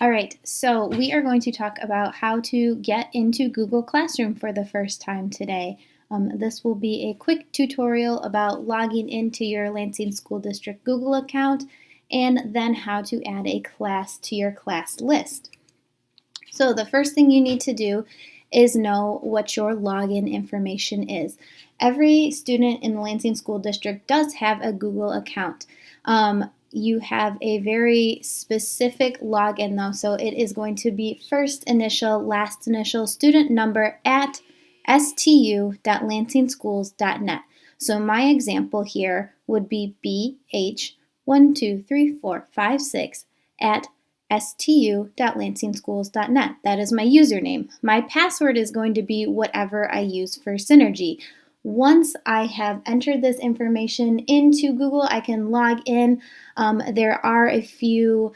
All right, so we are going to talk about how to get into Google Classroom for the first time today. This will be a quick tutorial about logging into your Lansing School District Google account and then how to add a class to your class list. So the first thing you need to do is know what your login information is. Every student in the Lansing School District does have a Google account. You have a very specific login though, so it is going to be first initial, last initial, student number at stu.lansingschools.net. So my example here would be BH123456 at stu.lansingschools.net. That is my username. My password is going to be whatever I use for Synergy. Once I have entered this information into Google, I can log in. There are a few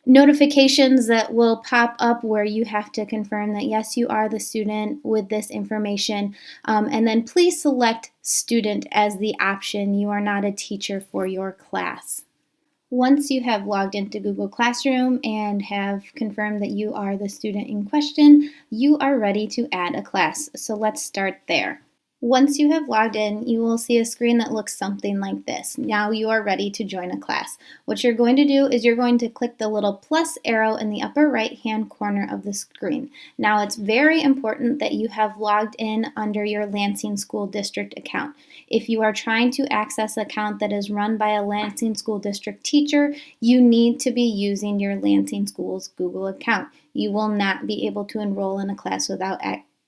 notifications that will pop up where you have to confirm that yes, you are the student with this information. And then please select student as the option. You are not a teacher for your class. Once you have logged into Google Classroom and have confirmed that you are the student in question, you are ready to add a class. So let's start there. Once you have logged in, you will see a screen that looks something like this. Now you are ready to join a class. What you're going to do is you're going to click the little plus arrow in the upper right-hand corner of the screen. Now it's very important that you have logged in under your Lansing School District account. If you are trying to access an account that is run by a Lansing School District teacher, you need to be using your Lansing Schools Google account. You will not be able to enroll in a class without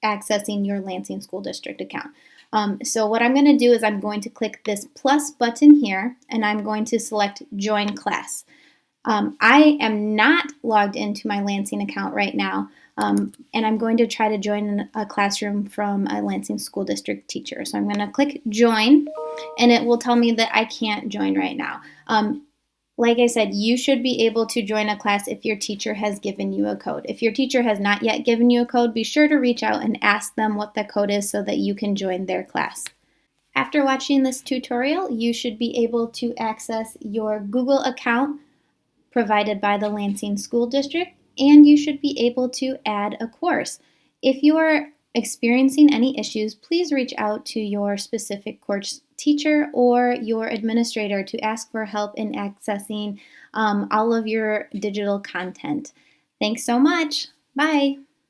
accessing your Lansing School District account. So what I'm going to do is I'm going to click this plus button here and I'm going to select join class. I am not logged into my Lansing account right now, and I'm going to try to join a classroom from a Lansing School District teacher. So I'm going to click join and it will tell me that I can't join right now. Like I said, you should be able to join a class if your teacher has given you a code. If your teacher has not yet given you a code, be sure to reach out and ask them what the code is so that you can join their class. After watching this tutorial, you should be able to access your Google account provided by the Lansing School District, and you should be able to add a course. If you are experiencing any issues, please reach out to your specific course teacher or your administrator to ask for help in accessing all of your digital content. Thanks so much. Bye.